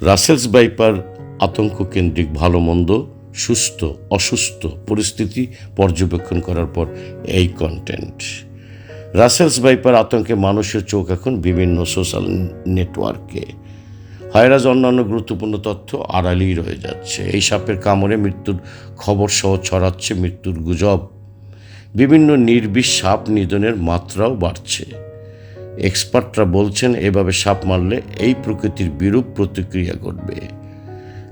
Russell's viper আতঙ্ক কেন্দ্রিক ভালো মন্দ সুস্থ অসুস্থ পরিস্থিতি পর্যবেক্ষণ করার পর এই কন্টেন্ট। রাসেলস ভাইপার আতঙ্কে মানুষের চোখ এখন বিভিন্ন সোশ্যাল নেটওয়ার্কে। ভাইরাস অন্যান্য গুরুত্বপূর্ণ তথ্য আড়ালেই রয়ে যাচ্ছে। এই সাপের কামড়ে মৃত্যুর খবর সহ ছড়াচ্ছে মৃত্যুর গুজব। বিভিন্ন নির্বিষ সাপ নিধনের মাত্রাও বাড়ছে। এক্সপার্টরা বলছেন এভাবে সাপ মারলে এই প্রকৃতির বিরূপ প্রতিক্রিয়া ঘটবে।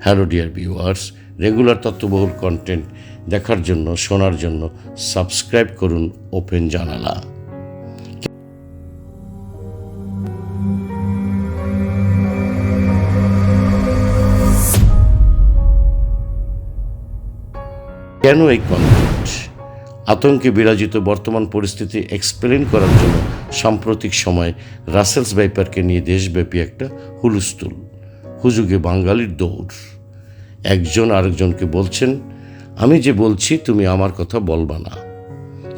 হ্যালো ডিয়ার ভিউয়ার্স, রেগুলার তথ্যবহুল কন্টেন্ট দেখার জন্য শোনার জন্য সাবস্ক্রাইব করুন ওপেন জানালা। কেন এই কন্টেন্ট? আতঙ্কে বিরাজিত বর্তমান পরিস্থিতি এক্সপ্লেন করার জন্য সাম্প্রতিক সময়ে রাসেলস ভাইপারকে নিয়ে দেশব্যাপী একটা হুলস্থুল, হুজুগে বাঙালির দৌড়। একজন আরেকজনকে বলছেন, আমি যে বলছি তুমি আমার কথা বলবা না।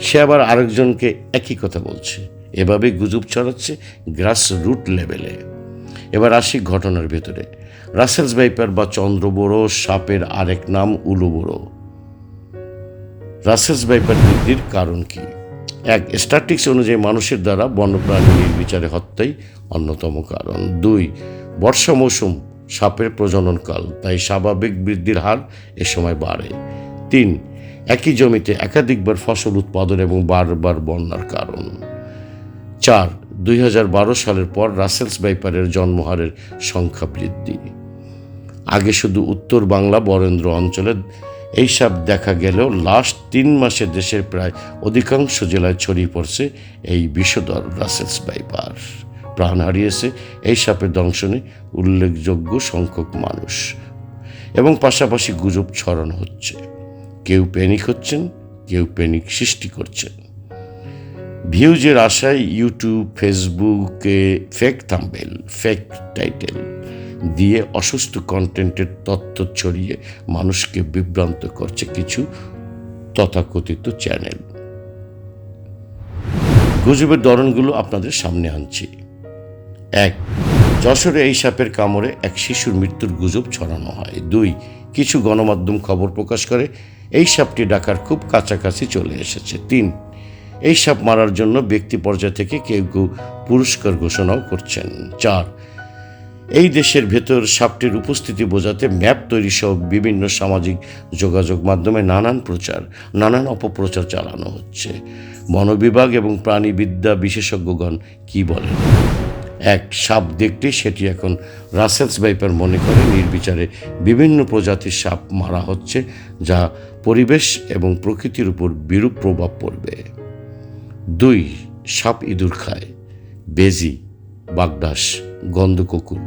সে আবার আরেকজনকে একই কথা বলছে। এভাবে গুজব ছড়াচ্ছে গ্রাসরুট লেভেলে। এবার আসি ঘটনার ভেতরে। রাসেলস ভাইপার বা চন্দ্রবোরো সাপের আরেক নাম উলুবোরো। রাসেলস ভাইপার বৃদ্ধির কারণ কি? এক, স্ট্যাটিস্টিক্স অনুযায়ী মানুষের দ্বারা বন্যপ্রাণী নির্বিচারে হত্যাই অন্যতম কারণ। দুই, বর্ষা মৌসুম সাপের প্রজননকাল, তাই স্বাভাবিক বৃদ্ধির হার এ সময় বাড়ে। তিন, একই জমিতে একাধিকবার ফসল উৎপাদন এবং বারবার বন্যার কারণ। চার, 2012 সালের পর রাসেলস ভাইপারের জন্মহারের সংখ্যা বৃদ্ধি। আগে শুধু উত্তর বাংলা বরেন্দ্র অঞ্চলে এই সাপ দেখা গেলেও লাস্ট 3 মাসে দেশের প্রায় অধিকাংশ জেলায় ছড়িয়ে পড়ছে এই বিষধর রাসেলস ভাইপার। প্রাণ হারিয়েছে এই সাপের দংশনে উল্লেখযোগ্য সংখ্যক মানুষ এবং পাশাপাশি গুজব ছড়ানো হচ্ছে। কেউ প্যানিক হচ্ছেন, কেউ প্যানিক সৃষ্টি করছেন। ভিউজের আশায় ইউটিউব ফেসবুকে ফেক থাম্বনেল, ফেক টাইটেল দিয়ে অসুস্থ কন্টেন্টের তথ্য ছড়িয়ে মানুষকে বিভ্রান্ত করছে কিছু তথাকথিত চ্যানেল। গুজবের ধরনগুলো আপনাদের সামনে আনছি। এক, যশোরে এই সাপের কামড়ে এক শিশুর মৃত্যুর গুজব ছড়ানো হয়। দুই, কিছু গণমাধ্যম খবর প্রকাশ করে এই সাপটি ঢাকার খুব কাছাকাছি চলে এসেছে। তিন, এই সাপ মারার জন্য ব্যক্তি পর্যায় থেকে কেউ কেউ পুরস্কার ঘোষণাও করছেন। চার, এই দেশের ভেতর সাপটির উপস্থিতি বোঝাতে ম্যাপ তৈরি সহ বিভিন্ন সামাজিক যোগাযোগ মাধ্যমে নানান অপপ্রচার চালানো হচ্ছে। বন বিভাগ এবং প্রাণীবিদ্যা বিশেষজ্ঞগণ কি বলেন? এক, সাপ দেখতে সেটি এখন রাসেলস ভাইপার মনে করে নির্বিচারে বিভিন্ন প্রজাতির সাপ মারা হচ্ছে, যা পরিবেশ এবং প্রকৃতির উপর বিরূপ প্রভাব পড়বে। দুই, সাপ ইঁদুর খায়, বেজি, বাগদাস, গন্ধকুকুর,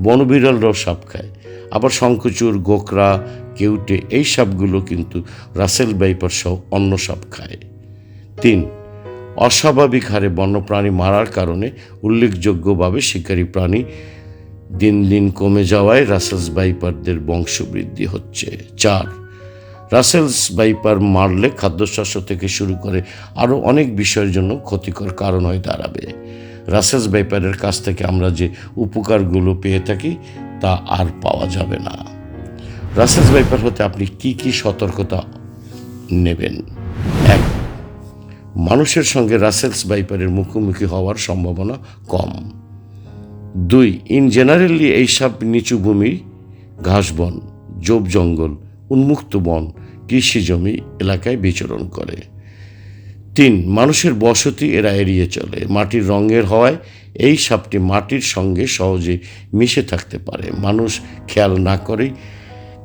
বনবিড়ালরাও সাপ খায়, আবার শঙ্খচূড়, গোকরা, কেউটে এই সাপগুলো কিন্তু রাসেল ভাইপার সহ অন্য সাপ খায়। তিন, অস্বাভাবিক হারে বন্যপ্রাণী মারার কারণে উল্লেখযোগ্যভাবে শিকারী প্রাণী দিন দিন কমে যাওয়ায় রাসেলস ভাইপারদের বংশবৃদ্ধি হচ্ছে। চার, রাসেলস ভাইপার মারলে খাদ্যশস্য থেকে শুরু করে আরও অনেক বিষয়ের জন্য ক্ষতিকর কারণ হয়ে দাঁড়াবে। রাসেলস ভাইপারের কাছ থেকে আমরা যে উপকারগুলো পেয়ে থাকি তা আর পাওয়া যাবে না। রাসেলস ভাইপার হতে আপনি কি কি সতর্কতা নেবেন? এক, মানুষের সঙ্গে রাসেলস ভাইপারের মুখোমুখি হওয়ার সম্ভাবনা কম। দুই, ইন জেনারেলি এই সাপ নিচু ভূমি, ঘাসবন, ঝোপ জঙ্গল, উন্মুক্ত বন, কৃষি জমি এলাকায় বিচরণ করে। তিন, মানুষের বসতি এরা এড়িয়ে চলে। মাটির রঙের হওয়ায় এই সাপটি মাটির সঙ্গে সহজে মিশে থাকতে পারে। মানুষ খেয়াল না করেই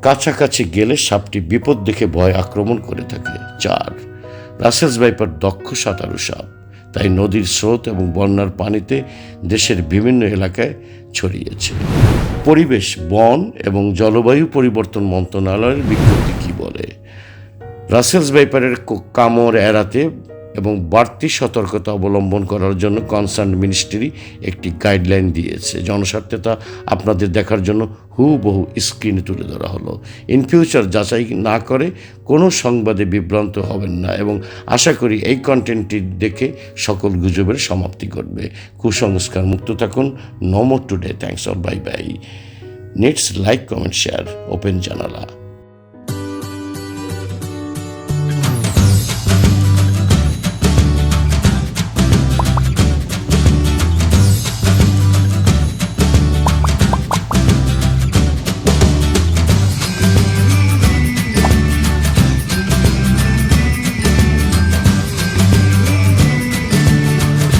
কাছাকাছি গেলে সাপটি বিপদ দেখে ভয় আক্রমণ করে থাকে। চার, রাসেলস ভাইপার দক্ষ সাঁতারু সাপ, তাই নদীর স্রোত এবং বন্যার পানিতে দেশের বিভিন্ন এলাকায় ছড়িয়েছে। পরিবেশ, বন এবং জলবায়ু পরিবর্তন মন্ত্রণালয়ের বিজ্ঞপ্তি কি বলে? রাসেলস ভাইপারের কামড় এড়াতে এবং বাড়তি সতর্কতা অবলম্বন করার জন্য কনসার্ন মিনিস্ট্রি একটি গাইডলাইন দিয়েছে। জনস্বার্থে তা আপনাদের দেখার জন্য হুবহু স্ক্রিনে তুলে ধরা হলো। ইন ফিউচার যাচাই না করে কোনো সংবাদে বিভ্রান্ত হবেন না এবং আশা করি এই কন্টেন্টটি দেখে সকল গুজবের সমাপ্তি ঘটবে। কুসংস্কার মুক্ত থাকুন। No more today. Thanks all, bye bye. নেটস লাইক কমেন্ট শেয়ার ওপেন জানালা।